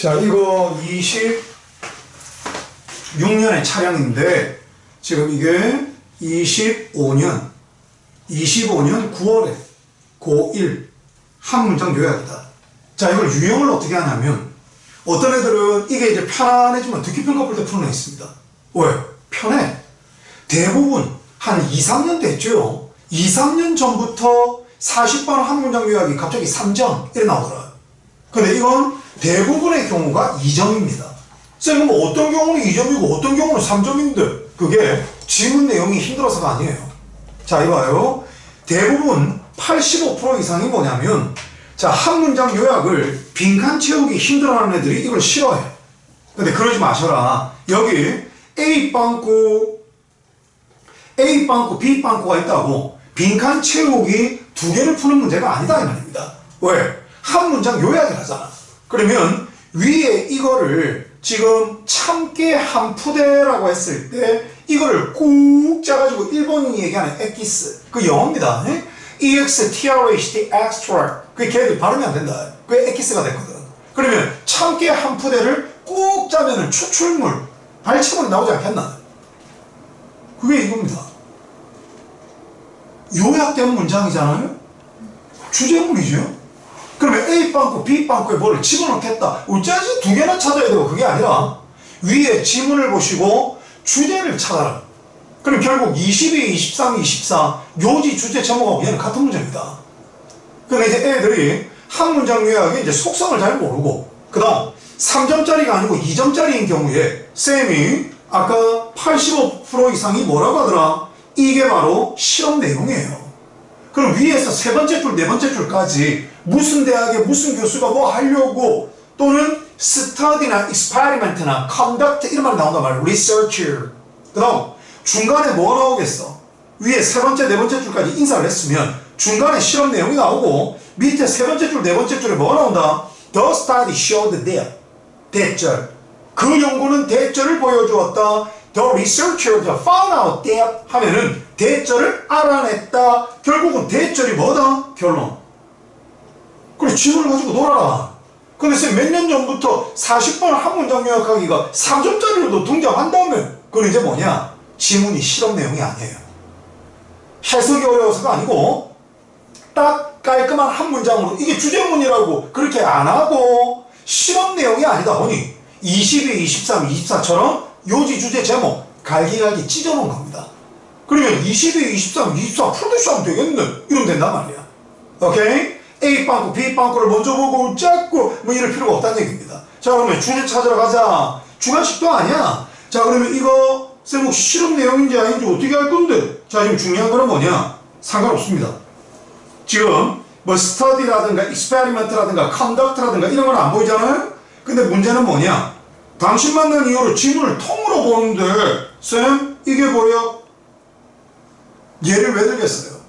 자, 이거 26년의 차량인데 지금 이게 25년 9월에 고1 한 문장 요약이다. 자, 이걸 유형을 어떻게 하냐면 어떤 애들은 이게 이제 편안해지면 듣기평가 볼 때 풀어내 있습니다. 왜? 편해. 대부분 한 2, 3년 됐죠. 2, 3년 전부터 40번 한 문장 요약이 갑자기 3점 이렇게 나오더라. 근데 이건 대부분의 경우가 2점입니다. 쌤은 뭐 어떤 경우는 2점이고 어떤 경우는 3점인데 그게 지문 내용이 힘들어서가 아니에요. 자, 이봐요. 대부분 85% 이상이 뭐냐면 자, 한 문장 요약을 빈칸 채우기 힘들어하는 애들이 이걸 싫어해. 근데 그러지 마셔라. 여기 A빵꾸, B빵꾸가 있다고 빈칸 채우기 두 개를 푸는 문제가 아니다 이 말입니다. 왜? 한 문장 요약을 하잖아. 그러면 위에 이거를 지금 참깨 한 푸대라고 했을 때 이거를 꾹 짜가지고 일본인이 얘기하는 엑기스, 그 영어입니다. EXTRHT extra. 그게 걔들 발음이 안 된다. 그게 엑기스가 됐거든. 그러면 참깨 한 푸대를 꾹 짜면은 추출물, 발치물이 나오지 않겠나? 그게 이겁니다. 요약된 문장이잖아요? 주제물이죠? 그러면 A빵꾸, B빵꾸에 뭐를 집어넣겠다. 어쩌지 두 개나 찾아야 되고 그게 아니라 위에 지문을 보시고 주제를 찾아라. 그럼 결국 22, 23, 24 요지 주제 제목하고 얘는 같은 문제입니다. 근데 이제 애들이 한 문장 요약에 이제 속성을 잘 모르고 그 다음 3점짜리가 아니고 2점짜리인 경우에 쌤이 아까 85% 이상이 뭐라고 하더라? 이게 바로 실험 내용이에요. 그럼 위에서 세 번째 줄, 네 번째 줄까지 무슨 대학에 무슨 교수가 뭐 하려고 또는 스터디나 익스페리먼트나 컨덕트 이런 말이 나온단 말이야. 리서치. 그 다음 중간에 뭐가 나오겠어? 위에 세 번째, 네 번째 줄까지 인사를 했으면 중간에 실험 내용이 나오고 밑에 세 번째 줄, 네 번째 줄에 뭐가 나온다? The study showed that. 대절. 그 연구는 대절을 보여주었다. The researcher found out that 하면은 대절을 알아냈다. 결국은 대절이 뭐다? 결론. 그래, 지문을 가지고 놀아라. 근데 쌤 몇 년 전부터 40번 한 문장 요약하기가 3점짜리로도 등장한다며. 그건 이제 뭐냐? 지문이 실험 내용이 아니에요. 해석이 어려워서가 아니고 딱 깔끔한 한 문장으로 이게 주제문이라고 그렇게 안 하고 실험 내용이 아니다 보니 22, 23, 24처럼 요지 주제 제목 갈기갈기 찢어놓은 겁니다. 그러면 22, 23, 24 풀듯이 하면 되겠네. 이러면 된단 말이야. 오케이? A빵꾸, B빵꾸를 먼저 보고 짰고 뭐 이럴 필요가 없다는 얘기입니다. 자, 그러면 주제 찾으러 가자. 주관식도 아니야. 자, 그러면 이거 쌤 혹시 실험 내용인지 아닌지 어떻게 할 건데? 자, 지금 중요한 거는 뭐냐? 상관없습니다. 지금 뭐 스터디라든가 익스페리먼트라든가 컨덕트라든가 이런 건 안 보이잖아요? 근데 문제는 뭐냐? 당신 만난 이후로 지문을 통으로 보는데 쌤 이게 뭐야? 예를 왜 들겠어요?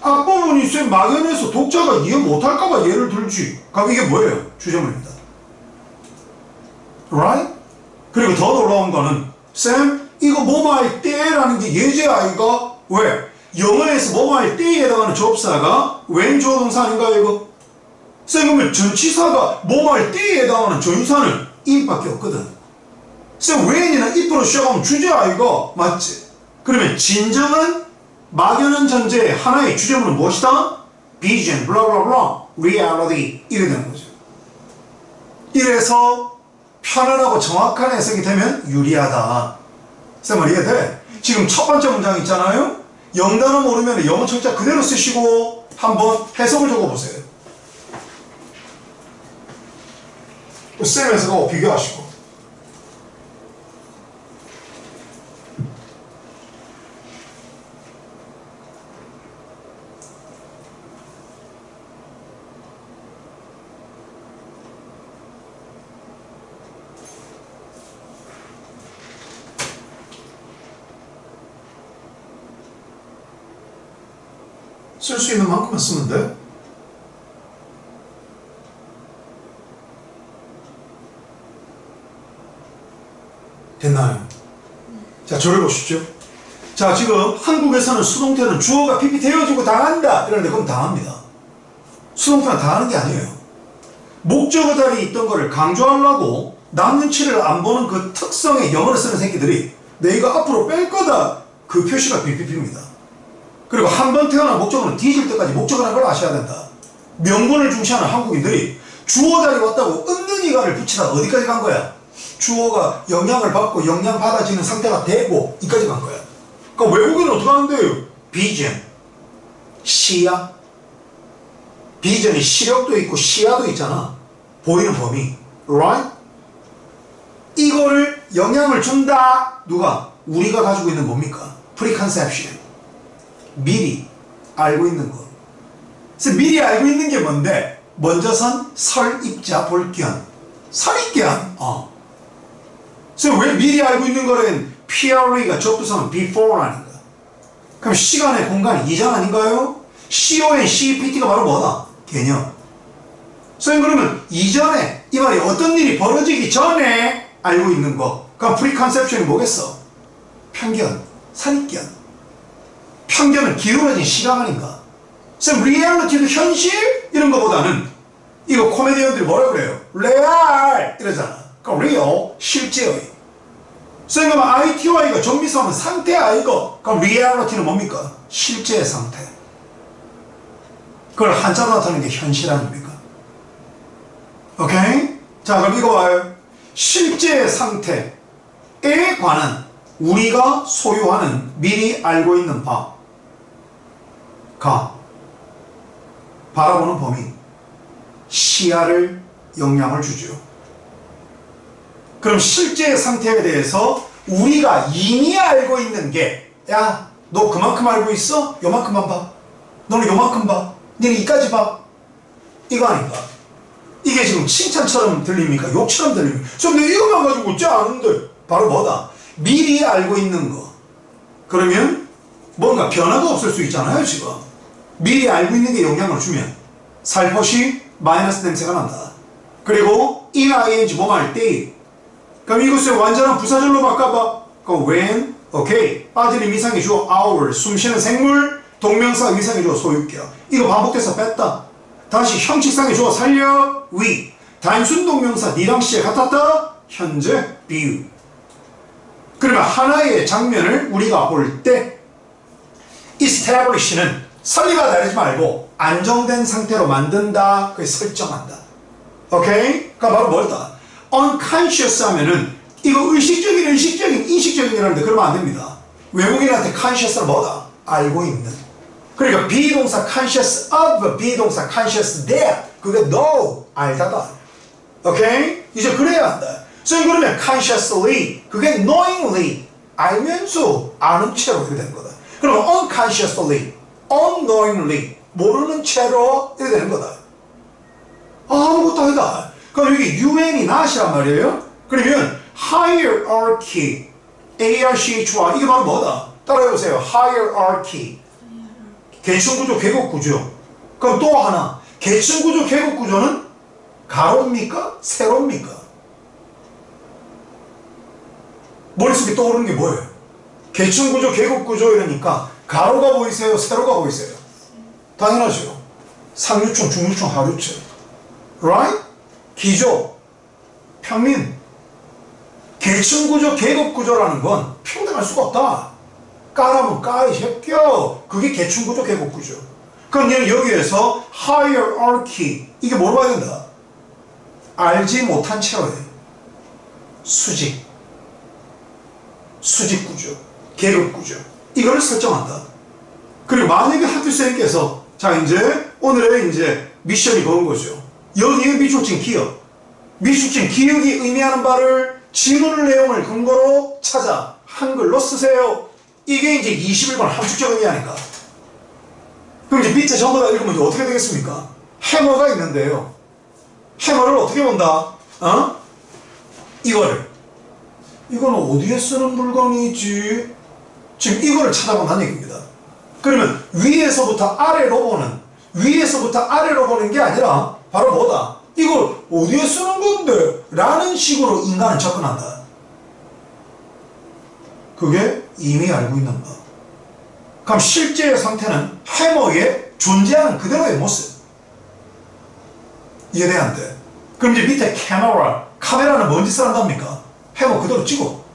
앞부분이 쌤 막연해서 독자가 이해 못할까봐 예를 들지. 그럼 이게 뭐예요? 주제문입니다. Right? 그리고 더 놀라운 거는 쌤 이거 뭐뭐 할 때라는 게 예제 아이가? 왜? 영어에서 뭐뭐 할 때에 해당하는 접사가 웬 조동사 아닌가 이거? 쌤 그러면 전치사가 뭐뭐 할 때에 해당하는 전치사는 인밖에 없거든. 쌤 when이나 if로 시작하면 주제 아이가? 맞지? 그러면 진정한 막연한 전제의 하나의 주제문은 무엇이다? vision, blah blah blah, reality 이래 되는 거죠. 이래서 편안하고 정확한 해석이 되면 유리하다. 쌤 이해돼? 지금 첫 번째 문장 있잖아요? 영단어 모르면 영어 철자 그대로 쓰시고 한번 해석을 적어보세요. 쌤 해석하고 비교하시고. 쓸 수 있는 만큼만 쓰면 돼. 됐나요? 자, 저를 보십시오. 자, 지금 한국에서는 수동태는 주어가 PP 되어지고 당한다 이러는데 그럼 당합니다. 수동태는 당하는 게 아니에요. 목적어 자리에 있던 거를 강조하려고 남 눈치를 안 보는 그 특성의 영어를 쓰는 새끼들이 내가 앞으로 뺄 거다. 그 표시가 BPP입니다. 그리고 한 번 태어난 목적어는 뒤질 때까지 목적어라는 걸 아셔야 된다. 명분을 중시하는 한국인들이 주어 자리 왔다고 은근히가를 붙이다 어디까지 간 거야? 주어가 영향을 받고 영향받아지는 상태가 되고 이까지 간 거야. 그러니까 외국인은 어떻게 하는데요? 비전, 시야. 비전이 시력도 있고 시야도 있잖아. 보이는 범위. Right? 이거를 영향을 준다. 누가? 우리가 가지고 있는 뭡니까? Preconception. 미리 알고 있는 거. 그래서 미리 알고 있는 게 뭔데? 먼저선 설입자 볼견. 설입견. 그래서 왜 미리 알고 있는 거는 PRE가 접두사는 before라는 거야. 그럼 시간의 공간이 이전 아닌가요? CON, CPT가 바로 뭐다? 개념. 선생님 그러면 이전에 이 말이 어떤 일이 벌어지기 전에 알고 있는 거. 그럼 프리컨셉션이 뭐겠어? 편견, 선입견. 편견은 기울어진 시각 아닌가? 선생님 리얼리티도 현실? 이런 거보다는 이거 코미디언들이 뭐라 그래요? 레알 이러잖아. 그럼 리얼, 실제의. 선생님 그러면 ITY가 정미성은 상태 아이거. 그럼 리얼리티는 뭡니까? 실제의 상태. 그걸 한자로 나타내는 게 현실 아닙니까? 오케이? 자 그럼 이거 봐요. 실제의 상태에 관한 우리가 소유하는 미리 알고 있는 바가 바라보는 범위 시야를 영향을 주죠. 그럼 실제의 상태에 대해서 우리가 이미 알고 있는 게 야, 너 그만큼 알고 있어? 요만큼만 봐. 너는 요만큼 봐. 너는 이까지 봐. 이거 아닌가? 이게 지금 칭찬처럼 들립니까? 욕처럼 들립니까? 좀 내가 이거만 가지고 웃지 않은데 바로 뭐다? 미리 알고 있는 거. 그러면 뭔가 변화가 없을 수 있잖아요 지금. 미리 알고 있는 게 영향을 주면 살포시 마이너스 냄새가 난다. 그리고 in ing 뭐할 때 그럼 이것을 완전한 부사절로 바꿔봐. 그 when, okay, 빠지는 미상의 주어 our, 숨쉬는 생물, 동명사 의미상의 주어 소유격. 이거 반복돼서 뺐다. 다시 형식상의 주어 살려 we, 단순 동명사 니랑 시에 같았다. 현재 비유. 그러면 하나의 장면을 우리가 볼 때 establish는 설리가 다르지 말고 안정된 상태로 만든다. 그게 설정한다. 오케이? 그러니까 바로 뭐다? unconscious 하면은 이거 의식적인, 인식적인이라는데 그러면 안 됩니다. 외국인한테 conscious는 뭐다? 알고 있는. 그러니까 비동사 conscious of, 비동사 conscious that, 그게 know, 알다다. 오케이? 이제 그래야 한다. 그러면 consciously, 그게 knowingly, 알면서 아는 채로 이렇게 되는 거다. 그러면 unconsciously, unknowingly, 모르는 채로 이렇게 되는 거다. 아무것도 아니다. 그럼 여기 UN이 not이란 말이에요. 그러면 hierarchy, ARCH와 이게 바로 뭐다? 따라해보세요. hierarchy. 계층구조, 계급구조. 그럼 또 하나. 계층구조, 계급구조는 가로입니까? 세로입니까? 머릿속에 떠오르는 게 뭐예요? 계층구조, 계급구조 이러니까 가로가 보이세요? 세로가 보이세요? 당연하죠. 상류층, 중류층, 하류층. Right? 기조, 평민. 계층구조, 계급구조라는 건 평등할 수가 없다. 까라면 까, 이 새끼야. 그게 계층구조, 계급구조. 그럼 얘는 여기에서 hierarchy. 이게 뭐로 봐야 된다? 알지 못한 채로 해. 수직. 수직구조, 계급구조. 이거를 설정한다. 그리고 만약에 학교생님께서 자, 이제 오늘의 이제 미션이 그런 거죠. 여기에 미촉진 기억. 미촉진 기억이 의미하는 바를 지문 내용을 근거로 찾아 한글로 쓰세요. 이게 이제 21번 함축적 의미 아닌가? 그럼 이제 밑에 전부 다 읽으면 어떻게 되겠습니까? 해머가 있는데요. 해머를 어떻게 본다? 이거는 어디에 쓰는 물건이지? 지금 이거를 찾아본다는 얘기입니다. 그러면 위에서부터 아래로 보는 게 아니라 바로 뭐다? 이걸 어디에 쓰는 건데? 라는 식으로 인간은 접근한다. 그게 이미 알고 있는 법. 그럼 실제의 상태는 해머의 존재하는 그대로의 모습. 이해돼야 안 돼? 그럼 이제 밑에 카메라는 뭔 짓을 한답니까? 해머 그대로 찍어.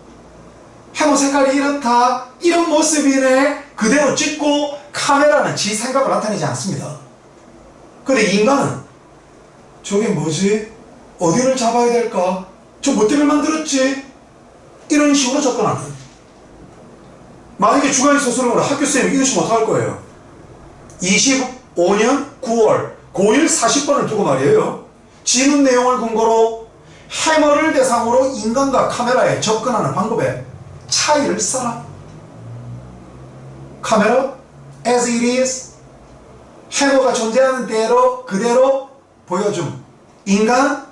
해머 색깔이 이렇다, 이런 모습이네, 그대로 찍고 카메라는 지 생각을 나타내지 않습니다. 근데 인간은 저게 뭐지? 어디를 잡아야 될까? 저 뭐 때문에 만들었지? 이런 식으로 접근하는. 만약에 주관이 소설을 학교 쌤이 이러시면 어떡할 거예요? 25년 9월 고1 40번을 두고 말이에요. 지문 내용을 근거로 해머를 대상으로 인간과 카메라에 접근하는 방법에 차이를 써라. 카메라 as it is, 해머가 존재하는 대로 그대로 보여줌. 인간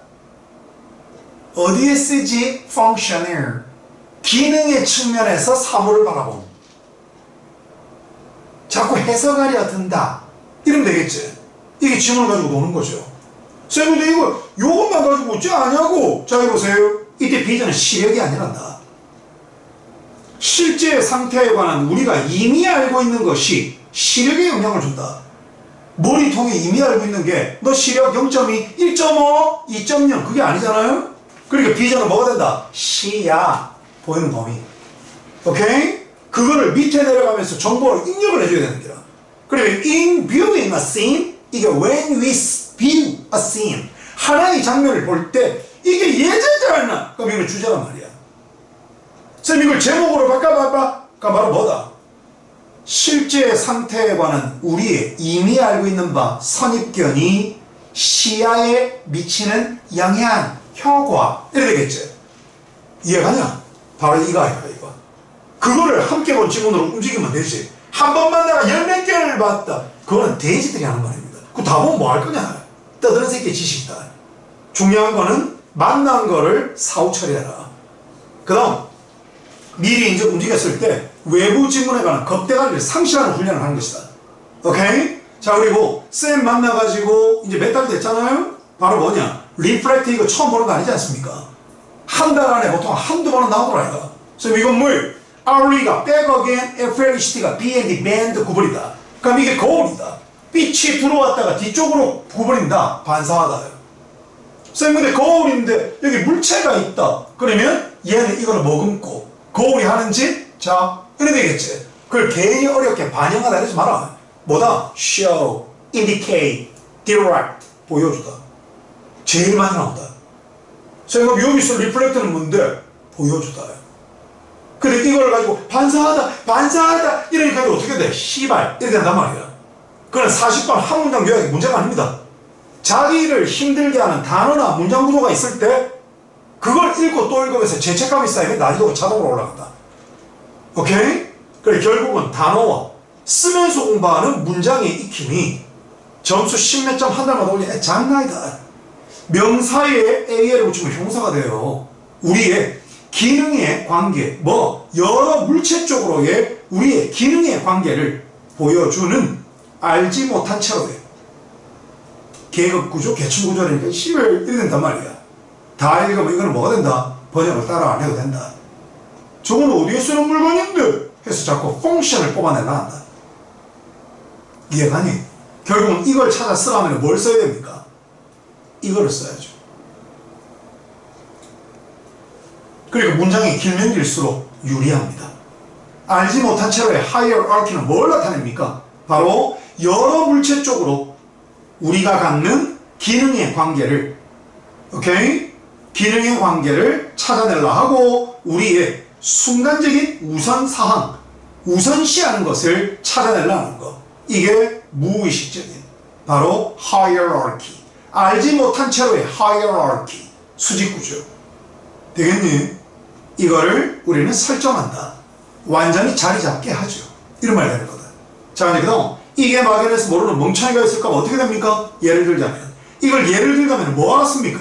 어디에 쓰지? functional, 기능의 측면에서 사물을 바라봄. 자꾸 해석하려 든다 이러면 되겠지. 이게 지문을 가지고 노는 거죠. 쌤, 근데 이거 요것만 가지고 어찌 아냐고. 자, 해보세요. 이때 비전은 시력이 아니란다. 실제 상태에 관한 우리가 이미 알고 있는 것이 시력에 영향을 준다. 머리통에 이미 알고 있는 게 너 시력 0.2, 1.5, 2.0 그게 아니잖아요. 그러니까 비전은 뭐가 된다? 시야, 보이는 범위. 오케이? 그거를 밑에 내려가면서 정보를 입력을 해줘야 되는 거야. 그러면 in viewing a scene, 이게 when we view a scene, 하나의 장면을 볼 때 이게 예제지 않나? 그럼 이건 주제란 말이야. 쌤, 이걸 제목으로 바꿔봐봐. 그럼 바로 뭐다? 실제 상태에 관한 우리의 이미 알고 있는 바 선입견이 시야에 미치는 영향, 효과 이래 되겠지. 이해가냐? 바로 이거 아이가 이거. 그거를 함께 본 지문으로 움직이면 되지. 한 번만 내가 열몇 개를 봤다. 그거는 돼지들이 하는 말입니다. 그거 다 보면 뭐 할 거냐? 떠드는 새끼 지식이다. 중요한 거는 만난 거를 사후 처리해라. 그 다음 미리 이제 움직였을 때 외부 지문에 관한 겁대가리를 상실하는 훈련을 하는 것이다. 오케이? 자, 그리고 쌤 만나가지고 이제 몇 달 됐잖아요? 바로 뭐냐? 리플렉트 이거 처음 보는 거 아니지 않습니까? 한 달 안에 보통 한두 번은 나오더라 이거. 쌤, 이건 뭘? RE가 back again, FLCT가 B&D band 구분이다. 그럼 이게 거울이다. 빛이 들어왔다가 뒤쪽으로 구분인다. 반사하다. 쌤, 근데 거울인데 여기 물체가 있다. 그러면 얘는 이거를 머금고 거울이 하는지 자 이래 되겠지. 그걸 괜히 어렵게 반영하다 이러지 마라. 뭐다? show, indicate, direct, 보여주다. 제일 많이 나온다. 쌤, 그럼 여기서 리플렉트는 뭔데? 보여주다. 근데 이걸 가지고 반사하다 이러니까 어떻게 돼? 시발 이렇게 된단 말이야. 그건 40번 한 문장 요약이 문제가 아닙니다. 자기를 힘들게 하는 단어나 문장 구조가 있을 때 그걸 읽고 또 읽으면서 죄책감이 쌓이면 난이도가 자동으로 올라간다. 오케이? 그래 결국은 단어와 쓰면서 공부하는 문장의 익힘이 점수 10몇 점 한 달마다 올리는 장난이다. 명사에 AL을 붙이면 형사가 돼요. 우리의 기능의 관계, 여러 물체 쪽으로의 우리의 기능의 관계를 보여주는 알지 못한 채로의 계급구조, 계층구조라니까 씨발 이래 된단 말이야. 다 읽으면 이거는 뭐가 된다? 번역을 따라 안 해도 된다. 저건 어디에 쓰는 물건인데? 해서 자꾸 펑션을 뽑아내려 한다. 이해가니? 결국은 이걸 찾아 쓰려면 뭘 써야 됩니까? 이거를 써야죠. 그리고 문장이 길면 길수록 유리합니다. 알지 못한 채로의 hierarchy는 뭘 나타냅니까? 바로 여러 물체 쪽으로 우리가 갖는 기능의 관계를, 오케이? 기능의 관계를 찾아내려 하고 우리의 순간적인 우선사항, 우선시하는 것을 찾아내려 하는 것. 이게 무의식적인 바로 hierarchy. 알지 못한 채로의 hierarchy, 수직구조. 되겠니? 이거를 우리는 설정한다. 완전히 자리 잡게 하죠. 이런 말이 되는 거다. 자, 이제 그다음 이게 막연해서 모르는 멍청이가 있을까 봐 어떻게 됩니까? 예를 들자면 이걸 예를 들자면 뭐 알았습니까?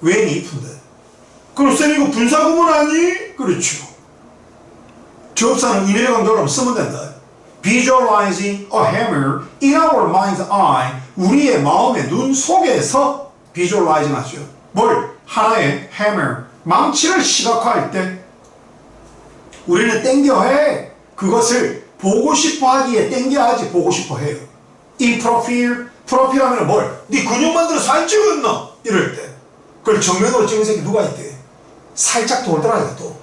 when if인데. 그럼 쌤 이거 분사구문 아니? 그렇죠. 접사는 이미지 강조를 쓰면 된다. Visualizing a hammer in our mind's eye. 우리의 마음의 눈 속에서 visualizing 하죠. 뭘? 하나의 hammer, 망치를 시각화할 때 우리는 땡겨해. 그것을 보고 싶어 하기에 땡겨야지 보고 싶어 해요. 이 프로필, 프로필 하면 뭘? 네 근육 만들어 사진 찍었나? 이럴 때 그걸 정면으로 찍은 새끼 누가 있대? 살짝 돌더라 이거 또.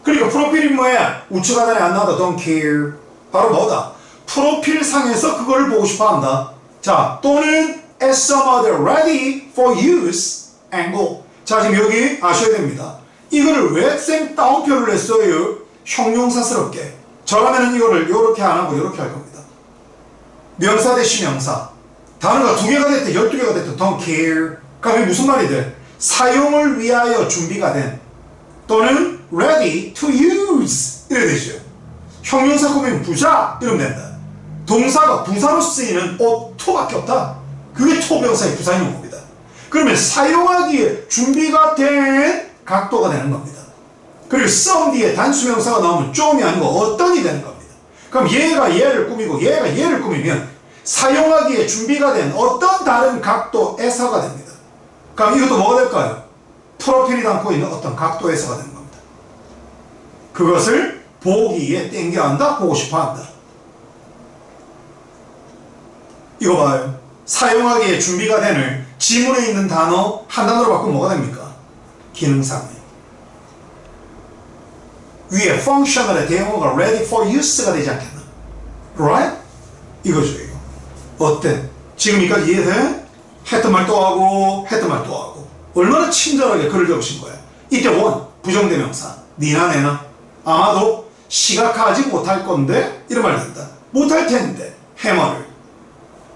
그러니까 프로필이 뭐야? 우측 하단에 안 나와도 don't care. 바로 뭐다? 프로필 상에서 그거를 보고 싶어 한다. 자, 또는 as some other ready for use angle. 자, 지금 여기 아셔야 됩니다. 이거를 왜 쌤 따옴표를 냈어요? 형용사스럽게. 저라면은 이거를 요렇게 안 하고 요렇게 할 겁니다. 명사 대신 명사. 단어가 2개가 됐든 12개가 됐든 don't care. 그럼 이게 무슨 말이 돼? 사용을 위하여 준비가 된 또는 ready to use 이래 되죠. 형용사 꾸미면 부사 이러면 된다. 동사가 부사로 쓰이는 to밖에 없다. 그게 토병사의 부사인 겁니다. 그러면 사용하기에 준비가 된 각도가 되는 겁니다. 그리고 some 뒤에 단수명사가 나오면 좀이 아니고 어떤이 되는 겁니다. 그럼 얘가 얘를 꾸미고 얘가 얘를 꾸미면 사용하기에 준비가 된 어떤 다른 각도에서가 됩니다. 그럼 이것도 뭐가 될까요? 프로필이 담고 있는 어떤 각도에서가 되는 겁니다. 그것을 보기에 땡겨 한다, 보고 싶어 한다. 이거 봐요. 사용하기에 준비가 되는 지문에 있는 단어 한 단어로 바꾸면 뭐가 됩니까? 기능상이에요. 위에 functional의 대용어가 ready for use가 되지 않겠나? Right? 이거죠, 이거. 어때? 지금까지 이해돼? 했던 말 또 하고, 했던 말 또 하고. 얼마나 친절하게 글을 적으신 거야. 이때 원, 부정대명사. 니나 내나. 아마도 시각화하지 못할 건데, 이런 말이 된다. 못할 텐데, 해머를.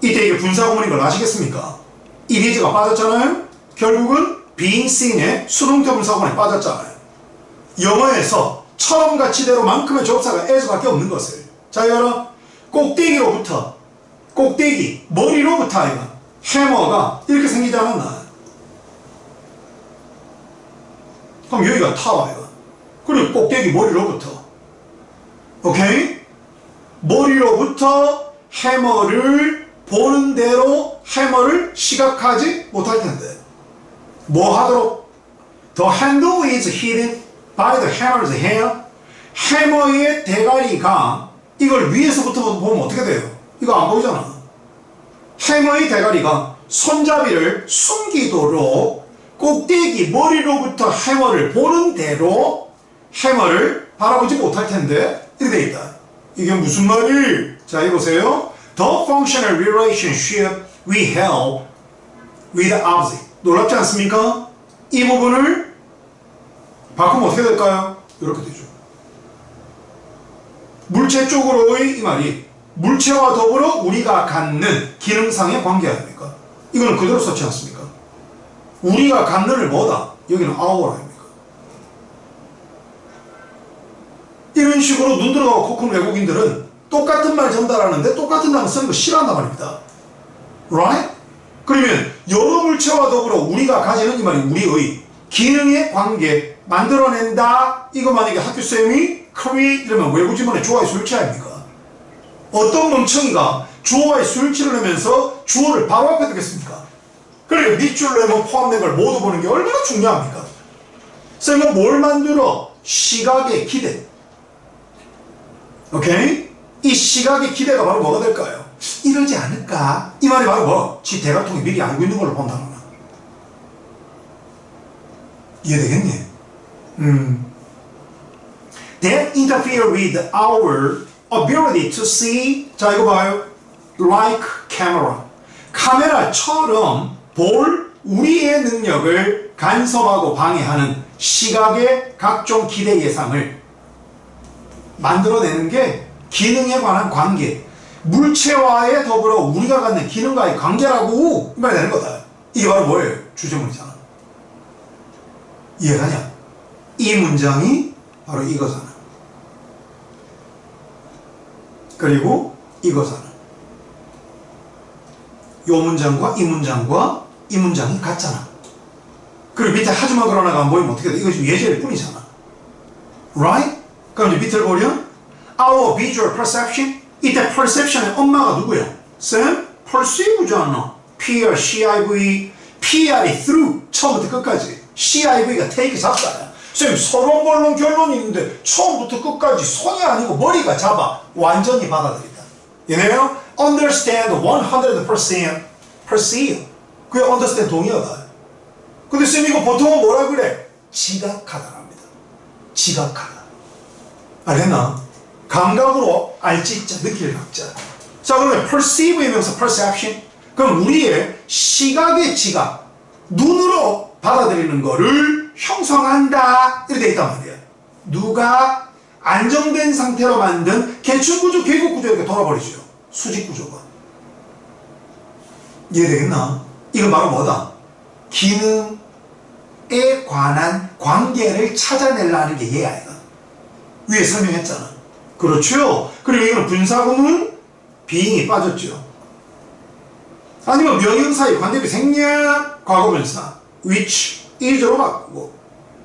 이때 이게 분사구문인 걸 아시겠습니까? 이리즈가 빠졌잖아요? 결국은 being seen의 수동태 분사구문에 빠졌잖아요. 영어에서 처럼 가치대로 만큼의 접사가 as밖에 없는 것을. 자, 여러분, 꼭대기로부터, 꼭대기, 머리로부터 아이가 해머가 이렇게 생기지 않았나? 그럼 여기가 타와요. 그리고 꼭대기 머리로부터. 오케이? 머리로부터 해머를 보는 대로 해머를 시각하지 못할 텐데. 뭐 하도록? The handle is hidden by the hammer's hair. 해머의 대가리가 이걸 위에서부터 보면 어떻게 돼요? 이거 안 보이잖아. 해머의 대가리가 손잡이를 숨기도록 꼭대기 머리로부터 해머를 보는 대로 해머를 바라보지 못할 텐데 이렇게 돼 있다. 이게 무슨 말이? 자, 해보세요. The functional relationship we have with object. 놀랍지 않습니까? 이 부분을 바꾸면 어떻게 될까요? 이렇게 되죠. 물체 쪽으로의 이 말이 물체와 더불어 우리가 갖는 기능상의 관계 아닙니까? 이거는 그대로 썼지 않습니까? 우리가 갖는을 뭐다? 여기는 our 아닙니까? 이런 식으로 눈 들어가고 코 큰 외국인들은 똑같은 말 전달하는데 똑같은 단어 쓰는 거 싫어한단 말입니다. Right? 그러면 여러 물체와 더불어 우리가 가지는 이 말이 우리의 기능의 관계 만들어낸다. 이거 만약에 학교쌤이 create 이러면 외국 지문에 주어의 수일치 아닙니까? 어떤 멍청이가 주어의 수일치를 내면서 주어를 바로 앞에 두겠습니까? 그러니까 밑줄 내면 포함된 걸 모두 보는 게 얼마나 중요합니까? 쌤은 뭘 만들어? 시각의 기대. 오케이? 이 시각의 기대가 바로 뭐가 될까요? 이러지 않을까? 이 말이 바로 뭐? 지 대각통이 미리 알고 있는 걸로 본다는 거야. 이해되겠니? That interfere with our ability to see. 자, 이거 봐요. Like camera. 카메라처럼 볼 우리의 능력을 간섭하고 방해하는 시각의 각종 기대 예상을 만들어내는 게 기능에 관한 관계. 물체와의 더불어 우리가 갖는 기능과의 관계라고 이 말이 되는 거다. 이게 바로 뭐예요? 주제문이잖아. 이해가냐? 이 문장이 바로 이거잖아. 그리고 이거잖아. 요 문장과 이 문장과 이 문장이 같잖아. 그리고 밑에 하지만 그러나가 안 보이면 어떻게 돼? 이거 지금 예제일 뿐이잖아. Right? 그럼 이제 밑을 보면 Our visual perception. 이때 perception의 엄마가 누구야? 쌤? perceive잖아. P-R-C-I-V. P-R이 through. 처음부터 끝까지. C-I-V가 take 잡다야. 쌤, 서론본론 결론이 있는데 처음부터 끝까지 손이 아니고 머리가 잡아. 완전히 받아들인다. You know? Understand 100%. Perceive. 그게 understand 동의어다. 근데 쌤 이거 보통은 뭐라 그래? 지각하다랍니다. 지각하다. 알겠나? 감각으로 알지자, 느낄 각자. 자, 그러면 perceive의 명사 perception. 그럼 우리의 시각의 지각, 눈으로 받아들이는 거를 형성한다. 이렇게 돼 있단 말이야. 누가 안정된 상태로 만든 계층구조, 계곡구조 이렇게 돌아버리죠. 수직구조가. 이해되겠나? 이건 바로 뭐다? 기능에 관한 관계를 찾아내려는 게 얘야, 이거. 위에 설명했잖아. 그렇죠? 그리고 이거는 분사구문 being이 빠졌죠. 아니면 명형사의 관대비 생략 과거분사 which is로 바꾸고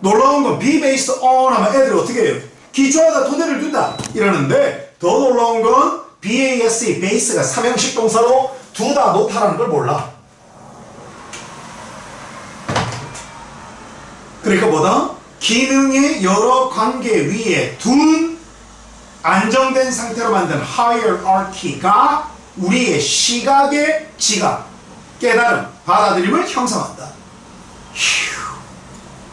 놀라운 건 be based on 하면 애들이 어떻게 해요? 기초하다 토대를 둔다 이러는데 더 놀라운 건 BASE base가 삼형식 동사로 두다 놓다라는 걸 몰라. 그러니까 뭐다? 기능의 여러 관계 위에 둔 안정된 상태로 만든 hierarchy가 우리의 시각의 지각, 깨달음, 받아들임을 형성한다. 휴.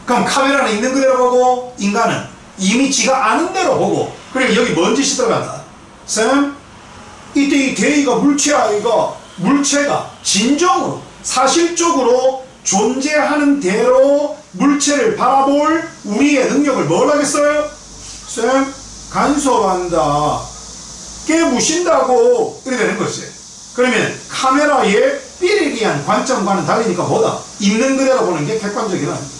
그럼 카메라는 있는 그대로 보고 인간은 이미 지가 아는 대로 보고 그리고 여기 뭔 짓이 들어간다. 쌤, 이때 이 대의가 물체야. 이거 물체가 진정으로 사실적으로 존재하는 대로 물체를 바라볼 우리의 능력을 뭘 하겠어요? 쌤, 간섭한다. 깨부신다고 이렇게 되는 거지. 그러면 카메라의 삐리리한 관점과는 다르니까 뭐다? 있는 그대로 보는 게 객관적이라 합니다.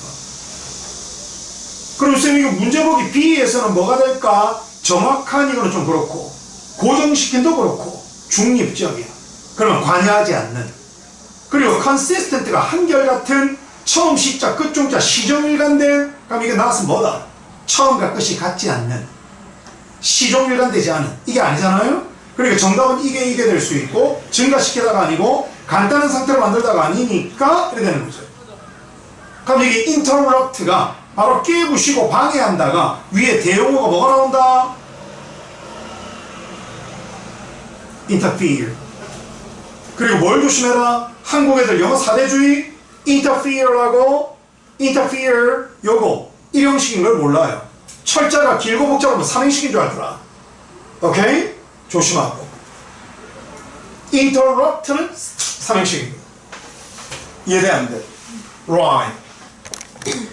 그럼 쌤 이거 문제보기 B에서는 뭐가 될까? 정확한 이거는 좀 그렇고 고정시킨도 그렇고 중립적이야. 그러면 관여하지 않는. 그리고 consistent가 한결같은 처음 시자 끝 중자 시종일관된. 그럼 이게 나왔으면 뭐다? 처음과 끝이 같지 않는 시종일관되지 않은. 이게 아니잖아요. 그러니까 정답은 이게 될 수 있고 증가시키다가 아니고 간단한 상태로 만들다가 아니니까 이렇게 되는 거죠. 그럼 이게 interrupt가 바로 깨부시고 방해한다가 위에 대용어가 뭐가 나온다? interfere. 그리고 뭘 조심해라? 한국 애들 영어 사대주의 interfere라고 interfere 요거 1형식인 걸 몰라요. 철자가 길고 복잡하면 3형식인 줄 알더라. 오케이? 조심하고. interrupt는 3형식입니다. 이해돼 안 돼? right.